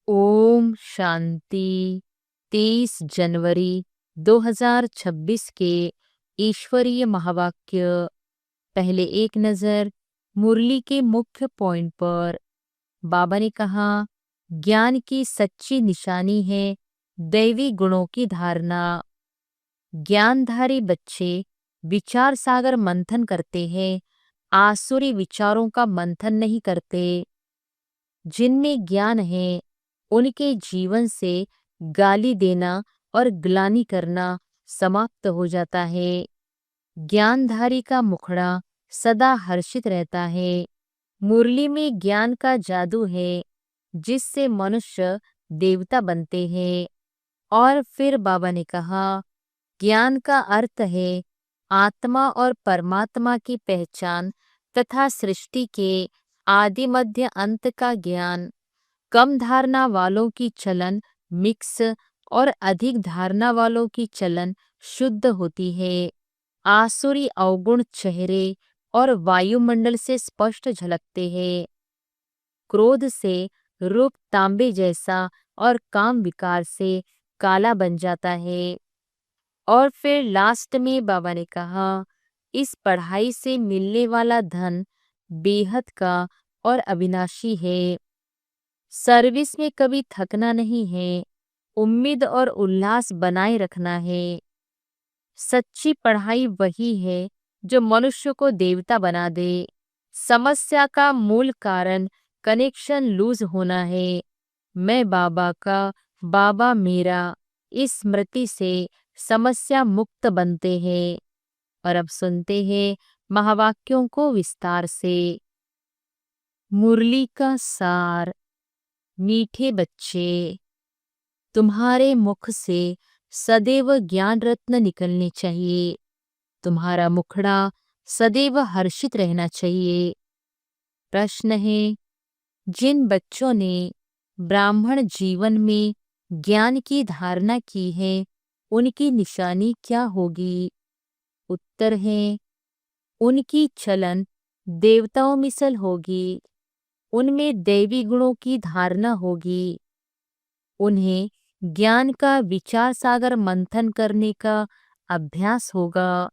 ओम शांति। 23 जनवरी 2026 के ईश्वरीय महावाक्य। पहले एक नजर मुरली के मुख्य पॉइंट पर। बाबा ने कहा, ज्ञान की सच्ची निशानी है दैवी गुणों की धारणा। ज्ञानधारी बच्चे विचार सागर मंथन करते हैं, आसुरी विचारों का मंथन नहीं करते। जिनमें ज्ञान है उनके जीवन से गाली देना और ग्लानि करना समाप्त हो जाता है। ज्ञानधारी का मुखड़ा सदा हर्षित रहता है। मुरली में ज्ञान का जादू है जिससे मनुष्य देवता बनते हैं। और फिर बाबा ने कहा, ज्ञान का अर्थ है आत्मा और परमात्मा की पहचान तथा सृष्टि के आदि मध्य अंत का ज्ञान। कम धारणा वालों की चलन मिक्स और अधिक धारणा वालों की चलन शुद्ध होती है। आसुरी अवगुण चेहरे और वायुमंडल से स्पष्ट झलकते हैं। क्रोध से रूप तांबे जैसा और काम विकार से काला बन जाता है। और फिर लास्ट में बाबा ने कहा, इस पढ़ाई से मिलने वाला धन बेहद का और अविनाशी है। सर्विस में कभी थकना नहीं है, उम्मीद और उल्लास बनाए रखना है। सच्ची पढ़ाई वही है जो मनुष्य को देवता बना दे। समस्या का मूल कारण कनेक्शन लूज होना है। मैं बाबा का, बाबा मेरा, इस स्मृति से समस्या मुक्त बनते हैं। और अब सुनते हैं महावाक्यों को विस्तार से। मुरली का सार। मीठे बच्चे, तुम्हारे मुख से सदैव ज्ञान रत्न निकलने चाहिए। तुम्हारा मुखड़ा सदैव हर्षित रहना चाहिए। प्रश्न है, जिन बच्चों ने ब्राह्मण जीवन में ज्ञान की धारणा की है उनकी निशानी क्या होगी? उत्तर है, उनकी चलन देवताओं मिसल होगी। उनमें दैवी गुणों की धारणा होगी। उन्हें ज्ञान का विचार सागर मंथन करने का अभ्यास होगा।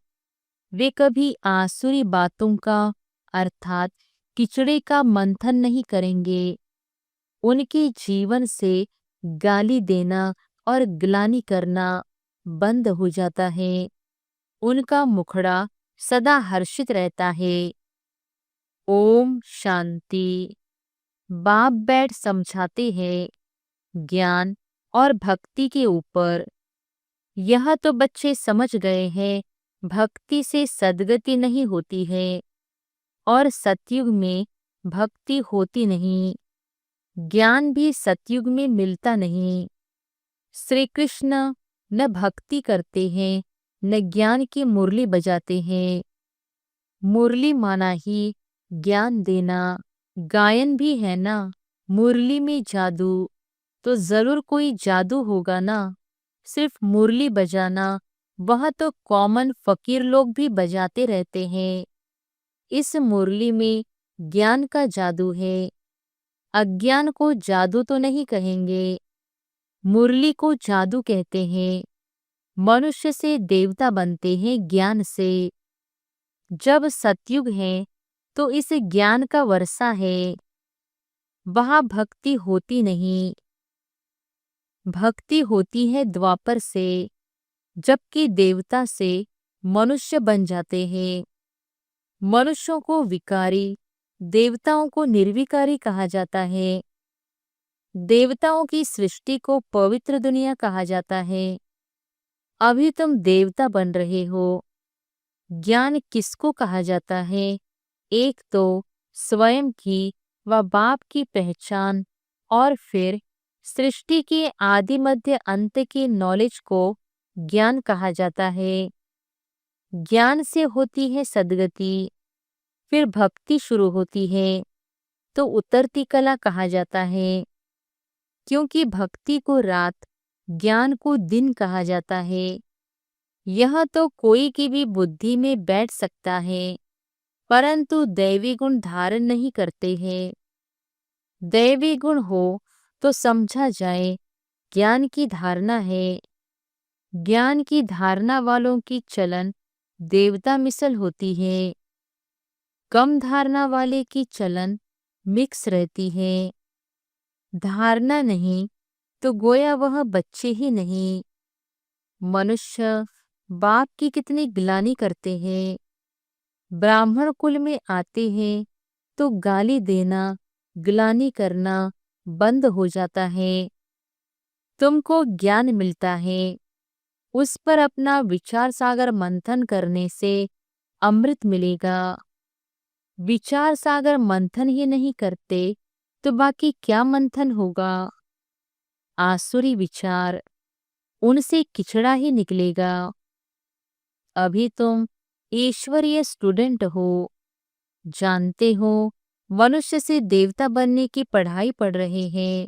वे कभी आसुरी बातों का अर्थात किचड़े का मंथन नहीं करेंगे। उनके जीवन से गाली देना और ग्लानि करना बंद हो जाता है। उनका मुखड़ा सदा हर्षित रहता है। ओम शांति। बाप बैठ समझाते हैं ज्ञान और भक्ति के ऊपर। यह तो बच्चे समझ गए हैं, भक्ति से सद्गति नहीं होती है और सतयुग में भक्ति होती नहीं। ज्ञान भी सतयुग में मिलता नहीं। श्री कृष्ण न भक्ति करते हैं न ज्ञान की मुरली बजाते हैं। मुरली माना ही ज्ञान देना। गायन भी है ना। मुरली में जादू तो जरूर कोई जादू होगा ना। सिर्फ मुरली बजाना वह तो कॉमन फकीर लोग भी बजाते रहते हैं। इस मुरली में ज्ञान का जादू है। अज्ञान को जादू तो नहीं कहेंगे, मुरली को जादू कहते हैं। मनुष्य से देवता बनते हैं ज्ञान से। जब सतयुग है तो इस ज्ञान का वर्षा है। वहां भक्ति होती नहीं। भक्ति होती है द्वापर से, जबकि देवता से मनुष्य बन जाते हैं। मनुष्यों को विकारी, देवताओं को निर्विकारी कहा जाता है। देवताओं की सृष्टि को पवित्र दुनिया कहा जाता है। अभी तुम देवता बन रहे हो। ज्ञान किसको कहा जाता है? एक तो स्वयं की व बाप की पहचान और फिर सृष्टि के आदि मध्य अंत की नॉलेज को ज्ञान कहा जाता है। ज्ञान से होती है सद्गति, फिर भक्ति शुरू होती है तो उतरती कला कहा जाता है। क्योंकि भक्ति को रात, ज्ञान को दिन कहा जाता है। यह तो कोई की भी बुद्धि में बैठ सकता है, परंतु दैवी गुण धारण नहीं करते हैं। दैवी गुण हो तो समझा जाए ज्ञान की धारणा है। ज्ञान की धारणा वालों की चलन देवता मिसल होती है। कम धारणा वाले की चलन मिक्स रहती है। धारणा नहीं तो गोया वह बच्चे ही नहीं। मनुष्य बाप की कितनी गिलानी करते हैं। ब्राह्मण कुल में आते हैं तो गाली देना, गिलानी करना बंद हो जाता है। तुमको ज्ञान मिलता है, उस पर अपना विचार सागर मंथन करने से अमृत मिलेगा। विचार सागर मंथन ही नहीं करते तो बाकी क्या मंथन होगा। आसुरी विचार, उनसे किचड़ा ही निकलेगा। अभी तुम ईश्वरीय स्टूडेंट हो, जानते हो मनुष्य से देवता बनने की पढ़ाई पढ़ रहे हैं।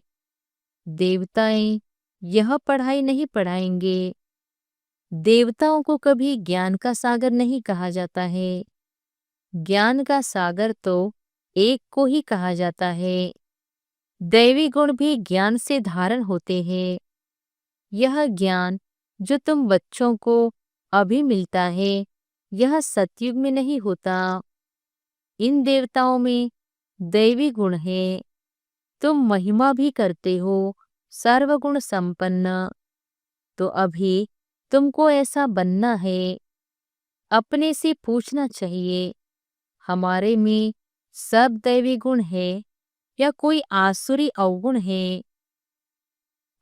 देवताएं यह पढ़ाई नहीं पढ़ाएंगे। देवताओं को कभी ज्ञान का सागर नहीं कहा जाता है। ज्ञान का सागर तो एक को ही कहा जाता है। दैवी गुण भी ज्ञान से धारण होते हैं। यह ज्ञान जो तुम बच्चों को अभी मिलता है, यह सतयुग में नहीं होता। इन देवताओं में दैवी गुण है। तुम महिमा भी करते हो, सर्वगुण संपन्न। तो अभी तुमको ऐसा बनना है। अपने से पूछना चाहिए, हमारे में सब दैवी गुण है या कोई आसुरी अवगुण है।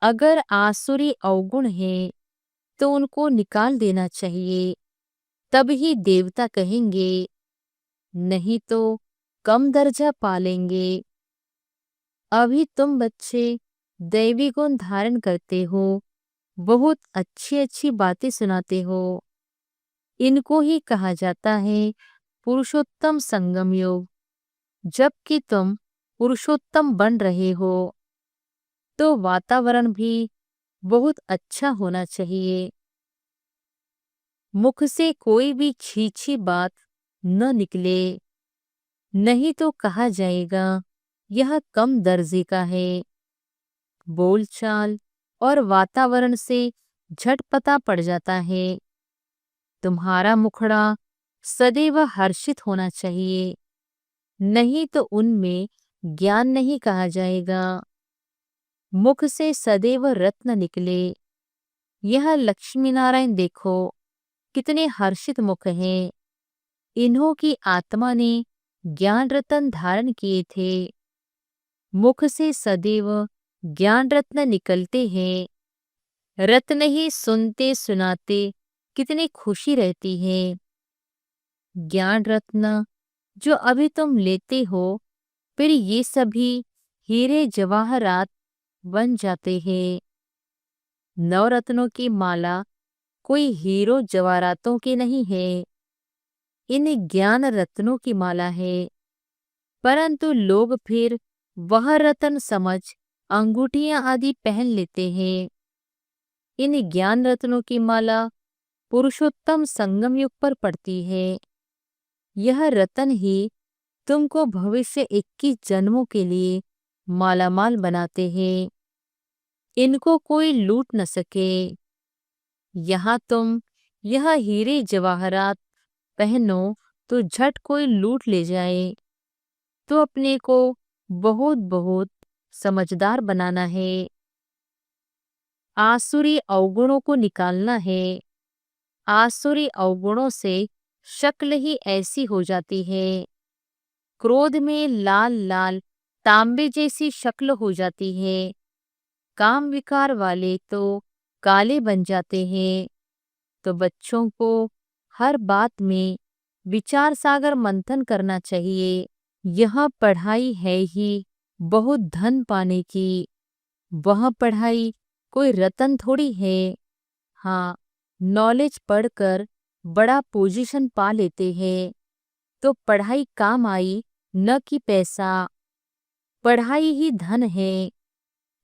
अगर आसुरी अवगुण है तो उनको निकाल देना चाहिए, तब ही देवता कहेंगे, नहीं तो कम दर्जा पालेंगे। अभी तुम बच्चे दैवी गुण धारण करते हो, बहुत अच्छी अच्छी बातें सुनाते हो। इनको ही कहा जाता है पुरुषोत्तम संगम योग। जबकि तुम पुरुषोत्तम बन रहे हो तो वातावरण भी बहुत अच्छा होना चाहिए। मुख से कोई भी छीछी बात न निकले, नहीं तो कहा जाएगा यह कम दर्जे का है। बोलचाल और वातावरण से झट पता पड़ जाता है। तुम्हारा मुखड़ा सदैव हर्षित होना चाहिए, नहीं तो उनमें ज्ञान नहीं कहा जाएगा। मुख से सदैव रत्न निकले। यह लक्ष्मी नारायण देखो कितने हर्षित मुख हैं। इन्हों की आत्मा ने ज्ञान रत्न धारण किए थे। मुख से सदैव ज्ञान रत्न निकलते हैं। रत्न ही सुनते सुनाते कितनी खुशी रहती है। ज्ञान रत्न जो अभी तुम लेते हो, फिर ये सभी हीरे जवाहरात बन जाते हैं। नवरत्नों की माला कोई हीरो जवाहरातों की नहीं है, इन ज्ञान रत्नों की माला है। परंतु लोग फिर वह रत्न समझ अंगूठियां आदि पहन लेते हैं। इन ज्ञान रत्नों की माला पुरुषोत्तम संगम युग पर पड़ती है। यह रत्न ही तुमको भविष्य 21 जन्मों के लिए मालामाल बनाते हैं। इनको कोई लूट न सके। यहाँ तुम यह हीरे जवाहरात पहनो तो झट कोई लूट ले जाए। तो अपने को बहुत बहुत समझदार बनाना है। आसुरी अवगुणों को निकालना है। आसुरी अवगुणों से शक्ल ही ऐसी हो जाती है। क्रोध में लाल लाल तांबे जैसी शक्ल हो जाती है। काम विकार वाले तो काले बन जाते हैं। तो बच्चों को हर बात में विचार सागर मंथन करना चाहिए। यह पढ़ाई है ही बहुत धन पाने की। वह पढ़ाई कोई रतन थोड़ी है। हाँ, नॉलेज पढ़कर बड़ा पोजीशन पा लेते हैं तो पढ़ाई काम आई, न कि पैसा। पढ़ाई ही धन है।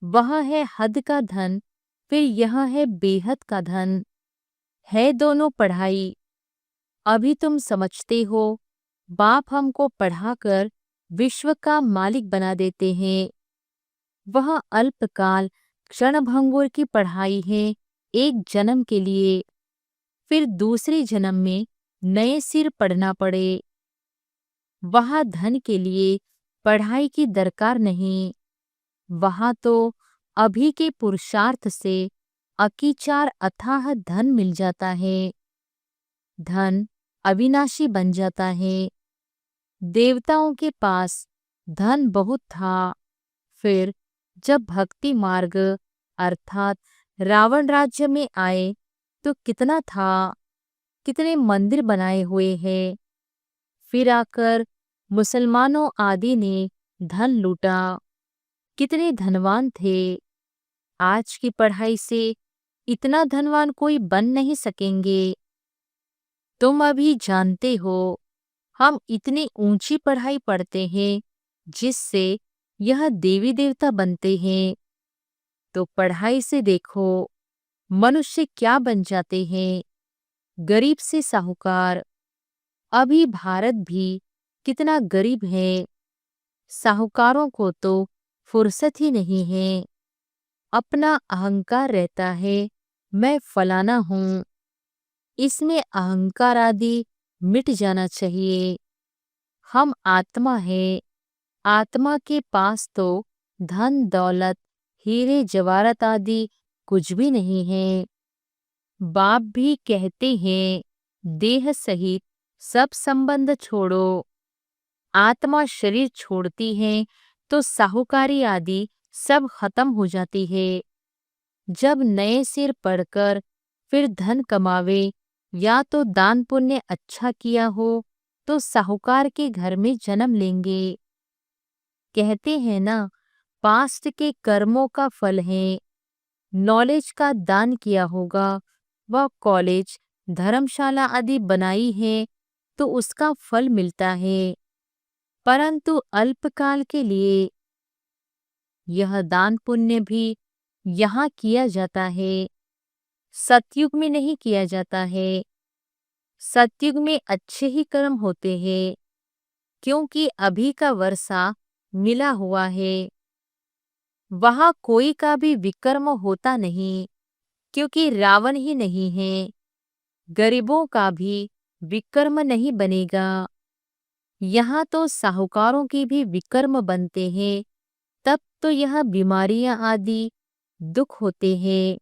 वह है हद का धन, फिर यह है बेहद का धन। है दोनों पढ़ाई। अभी तुम समझते हो बाप हमको पढ़ाकर विश्व का मालिक बना देते हैं। वह अल्पकाल क्षणभंगुर की पढ़ाई है, एक जन्म के लिए, फिर दूसरे जन्म में नए सिर पढ़ना पड़े। वहाँ धन के लिए पढ़ाई की दरकार नहीं, वहाँ तो अभी के पुरुषार्थ से अकीचार अथाह धन मिल जाता है। धन अविनाशी बन जाता है। देवताओं के पास धन बहुत था, फिर जब भक्ति मार्ग अर्थात रावण राज्य में आए तो कितना था, कितने मंदिर बनाए हुए हैं। फिर आकर मुसलमानों आदि ने धन लूटा, कितने धनवान थे। आज की पढ़ाई से इतना धनवान कोई बन नहीं सकेंगे। तुम अभी जानते हो हम इतनी ऊंची पढ़ाई पढ़ते हैं जिससे यह देवी देवता बनते हैं। तो पढ़ाई से देखो मनुष्य क्या बन जाते हैं, गरीब से साहूकार। अभी भारत भी कितना गरीब है। साहूकारों को तो फुर्सत ही नहीं है। अपना अहंकार रहता है, मैं फलाना हूँ। इसमें अहंकार आदि मिट जाना चाहिए। हम आत्मा है। आत्मा के पास तो धन दौलत हीरे जवाहरात आदि कुछ भी नहीं है। बाप भी कहते हैं देह सहित सब संबंध छोड़ो। आत्मा शरीर छोड़ती है तो साहूकारी आदि सब खत्म हो जाती है। जब नए सिर पढ़कर फिर धन कमावे या तो दान पुण्य अच्छा किया हो तो साहूकार के घर में जन्म लेंगे। कहते हैं ना, पास्ट के कर्मों का फल है। नॉलेज का दान किया होगा, वह कॉलेज धर्मशाला आदि बनाई है तो उसका फल मिलता है, परंतु अल्पकाल के लिए। यह दान पुण्य भी यहाँ किया जाता है, सतयुग में नहीं किया जाता है। सतयुग में अच्छे ही कर्म होते हैं, क्योंकि अभी का वर्षा मिला हुआ है। वहाँ कोई का भी विकर्म होता नहीं, क्योंकि रावण ही नहीं है। गरीबों का भी विकर्म नहीं बनेगा। यहाँ तो साहूकारों के भी विकर्म बनते हैं, तब तो यह बीमारियां आदि दुख होते हैं।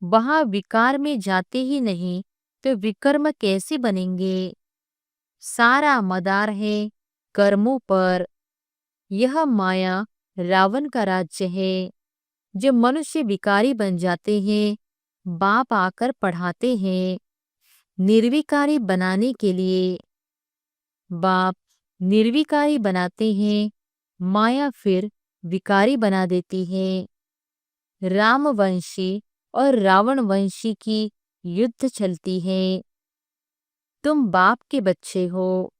वहाँ विकार में जाते ही नहीं तो विकर्म कैसे बनेंगे। सारा मदार है कर्मों पर। यह माया रावण का राज्य है। जो मनुष्य विकारी बन जाते हैं, बाप आकर पढ़ाते हैं निर्विकारी बनाने के लिए। बाप निर्विकारी बनाते हैं, माया फिर विकारी बना देती है। रामवंशी और रावणवंशी की युद्ध चलती है। तुम बाप के बच्चे हो,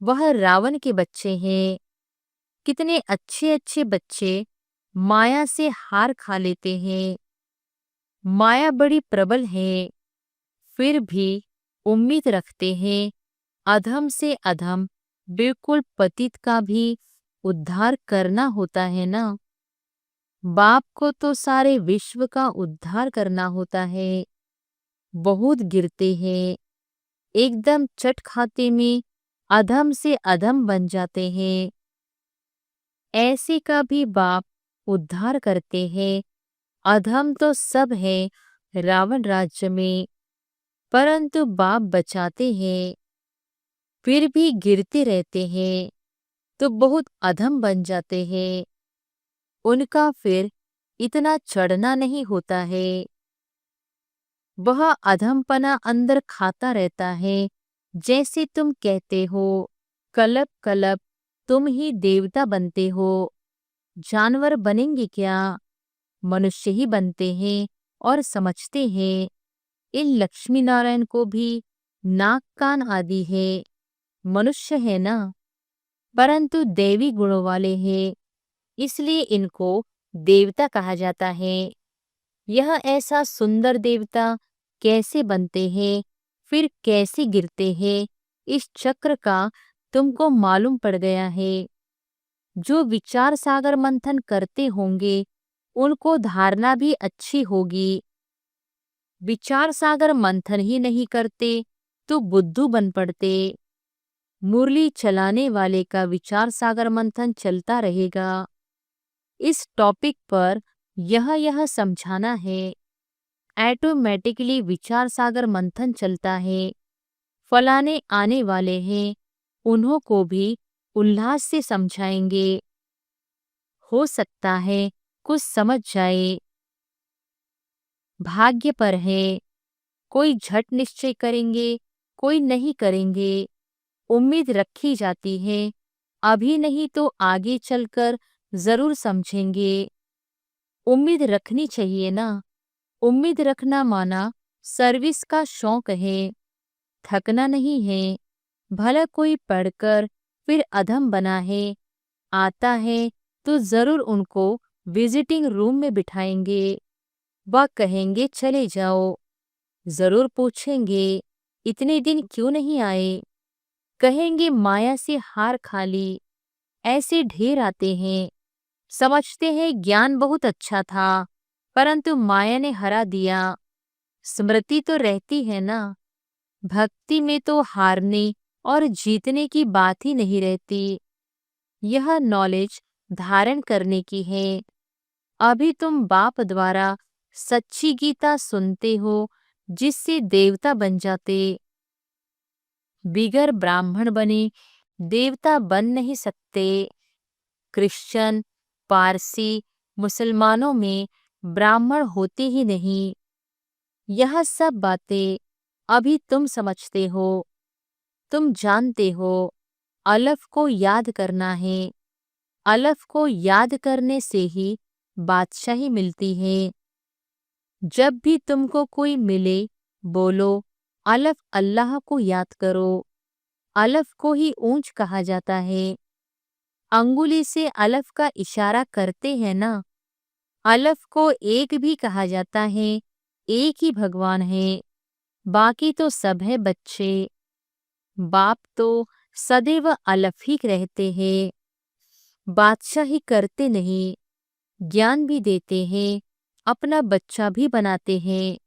वह रावण के बच्चे हैं। कितने अच्छे अच्छे बच्चे माया से हार खा लेते हैं। माया बड़ी प्रबल है, फिर भी उम्मीद रखते हैं अधम से अधम बिल्कुल पतित का भी उद्धार करना होता है ना। बाप को तो सारे विश्व का उद्धार करना होता है। बहुत गिरते हैं, एकदम चट खाते में अधम से अधम बन जाते हैं। ऐसे का भी बाप उद्धार करते हैं। अधम तो सब है रावण राज्य में, परंतु बाप बचाते हैं। फिर भी गिरते रहते हैं तो बहुत अधम बन जाते हैं। उनका फिर इतना चढ़ना नहीं होता है। वह अधमपना अंदर खाता रहता है। जैसे तुम कहते हो कलप कलप तुम ही देवता बनते हो। जानवर बनेंगे क्या, मनुष्य ही बनते हैं और समझते हैं इन लक्ष्मी नारायण को भी नाक कान आदि है, मनुष्य है ना, परंतु देवी गुणों वाले हैं, इसलिए इनको देवता कहा जाता है। यह ऐसा सुंदर देवता कैसे बनते हैं, फिर कैसे गिरते हैं, इस चक्र का तुमको मालूम पड़ गया है। जो विचार सागर मंथन करते होंगे उनको धारणा भी अच्छी होगी। विचार सागर मंथन ही नहीं करते तो बुद्धू बन पड़ते। मुरली चलाने वाले का विचार सागर मंथन चलता रहेगा। इस टॉपिक पर यह समझाना है, ऑटोमेटिकली विचार सागर मंथन चलता है। फलाने आने वाले हैं, उन्हों को भी उल्लास से समझाएंगे। हो सकता है कुछ समझ जाए। भाग्य पर है, कोई झट निश्चय करेंगे, कोई नहीं करेंगे। उम्मीद रखी जाती है, अभी नहीं तो आगे चलकर जरूर समझेंगे। उम्मीद रखनी चाहिए ना। उम्मीद रखना माना सर्विस का शौक है, थकना नहीं है। भला कोई पढ़कर फिर अधम बना है, आता है तो जरूर उनको विजिटिंग रूम में बिठाएंगे। वह कहेंगे चले जाओ। जरूर पूछेंगे इतने दिन क्यों नहीं आए। कहेंगे माया से हार खा ली। ऐसे ढेर आते हैं, समझते हैं ज्ञान बहुत अच्छा था, परंतु माया ने हरा दिया। स्मृति तो रहती है ना। भक्ति में तो हारने और जीतने की बात ही नहीं रहती। यह नॉलेज धारण करने की है। अभी तुम बाप द्वारा सच्ची गीता सुनते हो, जिससे देवता बन जाते। बिगर ब्राह्मण बने देवता बन नहीं सकते। क्रिश्चियन, पारसी, मुसलमानों में ब्राह्मण होते ही नहीं। यह सब बातें अभी तुम समझते हो, तुम जानते हो। अलफ को याद करना है। अलफ को याद करने से ही बादशाही मिलती है। जब भी तुमको कोई मिले, बोलो अलफ अल्लाह को याद करो। अलफ को ही ऊंच कहा जाता है। अंगुली से अलफ का इशारा करते हैं ना। अलफ को एक भी कहा जाता है। एक ही भगवान है, बाकी तो सब है बच्चे। बाप तो सदैव अलफ ही रहते हैं। बादशाही करते नहीं, ज्ञान भी देते हैं, अपना बच्चा भी बनाते हैं।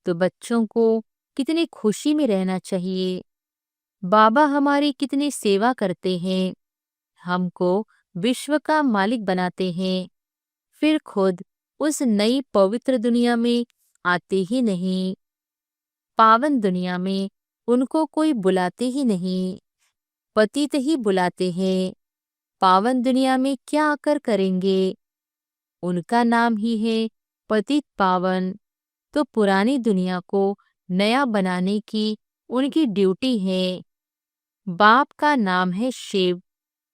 तो बच्चों को कितनी खुशी में रहना चाहिए। बाबा हमारी कितनी सेवा करते हैं, हमको विश्व का मालिक बनाते हैं, फिर खुद उस नई पवित्र दुनिया में आते ही नहीं। पावन दुनिया में उनको कोई बुलाते ही नहीं, पतित ही बुलाते हैं। पावन दुनिया में क्या आकर करेंगे? उनका नाम ही है पतित पावन। तो पुरानी दुनिया को नया बनाने की उनकी ड्यूटी है। बाप का नाम है शिव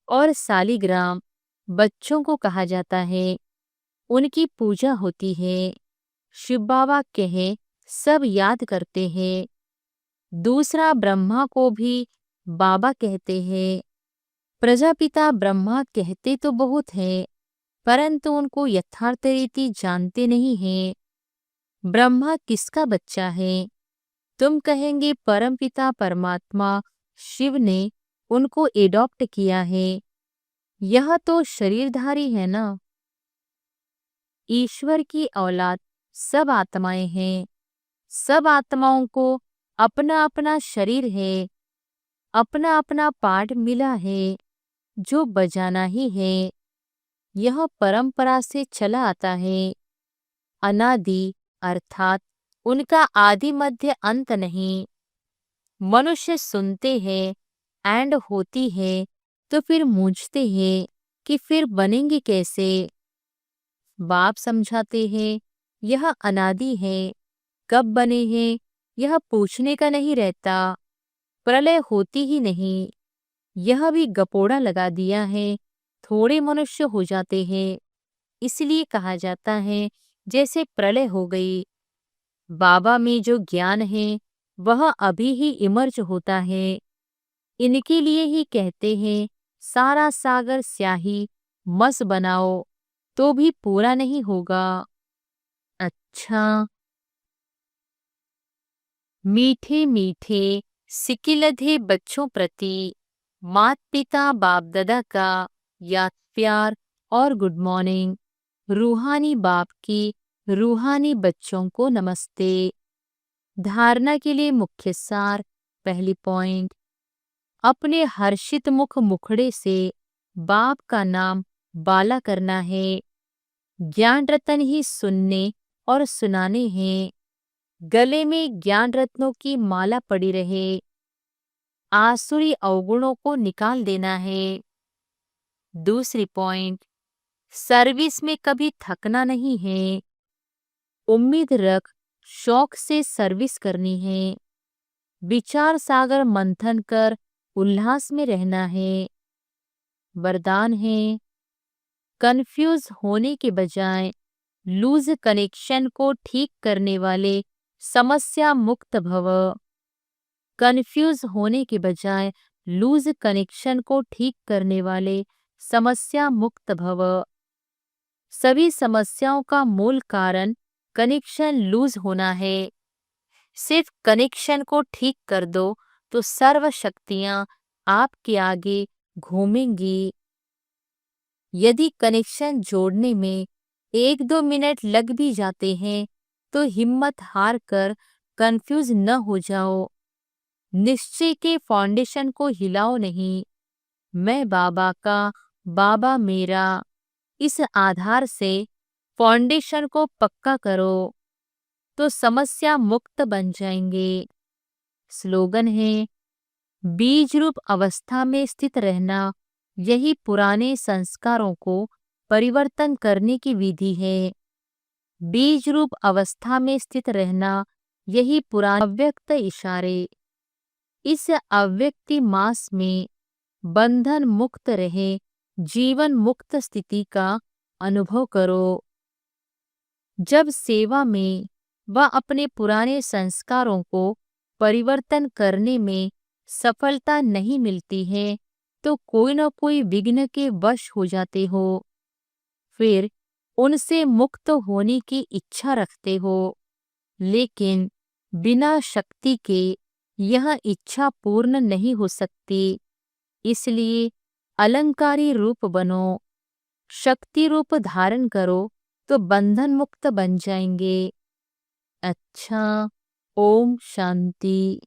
और सालिग्राम बच्चों को कहा जाता है। उनकी पूजा होती है। शिव बाबा कहे सब याद करते हैं। दूसरा ब्रह्मा को भी बाबा कहते हैं। प्रजापिता ब्रह्मा कहते तो बहुत हैं, परंतु उनको यथार्थ रीति जानते नहीं हैं। ब्रह्मा किसका बच्चा है? तुम कहेंगे परमपिता परमात्मा शिव ने उनको एडॉप्ट किया है। यह तो शरीरधारी है ना। ईश्वर की औलाद सब आत्माएं हैं। सब आत्माओं को अपना अपना शरीर है, अपना अपना पार्ट मिला है, जो बजाना ही है। यह परंपरा से चला आता है। अनादि अर्थात उनका आदि मध्य अंत नहीं। मनुष्य सुनते हैं एंड होती है तो फिर मूझते हैं कि फिर बनेंगे कैसे। बाप समझाते हैं यह अनादि है, कब बने हैं यह पूछने का नहीं रहता। प्रलय होती ही नहीं। यह भी गपोड़ा लगा दिया है, थोड़े मनुष्य हो जाते हैं, इसलिए कहा जाता है जैसे प्रलय हो गई। बाबा में जो ज्ञान है वह अभी ही इमर्ज होता है। इनके लिए ही कहते हैं सारा सागर स्याही मस बनाओ तो भी पूरा नहीं होगा। अच्छा, मीठे मीठे सिकिलधे बच्चों प्रति मात पिता बाप दादा का याद प्यार और गुड मॉर्निंग। रूहानी बाप की रूहानी बच्चों को नमस्ते। धारणा के लिए मुख्य सार। पहली पॉइंट, अपने हर्षित मुखड़े से बाप का नाम बाला करना है। ज्ञान रत्न ही सुनने और सुनाने हैं। गले में ज्ञान रत्नों की माला पड़ी रहे। आसुरी अवगुणों को निकाल देना है। दूसरी पॉइंट, सर्विस में कभी थकना नहीं है। उम्मीद रख शौक से सर्विस करनी है। विचार सागर मंथन कर उल्लास में रहना है। वरदान है, कंफ्यूज होने के बजाय लूज कनेक्शन को ठीक करने वाले समस्या मुक्त भव। कंफ्यूज होने के बजाय लूज कनेक्शन को ठीक करने वाले समस्या मुक्त भव। सभी समस्याओं का मूल कारण कनेक्शन लूज होना है। सिर्फ कनेक्शन को ठीक कर दो तो सर्व शक्तियां आपके आगे घूमेंगी। यदि कनेक्शन जोड़ने में 1-2 मिनट लग भी जाते हैं तो हिम्मत हार कर कंफ्यूज न हो जाओ। निश्चय के फाउंडेशन को हिलाओ नहीं। मैं बाबा का, बाबा मेरा, इस आधार से फाउंडेशन को पक्का करो तो समस्या मुक्त बन जाएंगे। स्लोगन है, बीज रूप अवस्था में स्थित रहना यही पुराने संस्कारों को परिवर्तन करने की विधि है। बीज रूप अवस्था में स्थित रहना यही पुराने अव्यक्त इशारे। इस अव्यक्ति मास में बंधन मुक्त रहे जीवन मुक्त स्थिति का अनुभव करो। जब सेवा में व अपने पुराने संस्कारों को परिवर्तन करने में सफलता नहीं मिलती है तो कोई न कोई विघ्न के वश हो जाते हो। फिर उनसे मुक्त होने की इच्छा रखते हो, लेकिन बिना शक्ति के यह इच्छा पूर्ण नहीं हो सकती। इसलिए अलंकारी रूप बनो, शक्ति रूप धारण करो तो बंधन मुक्त बन जाएंगे। अच्छा, ओम शांति।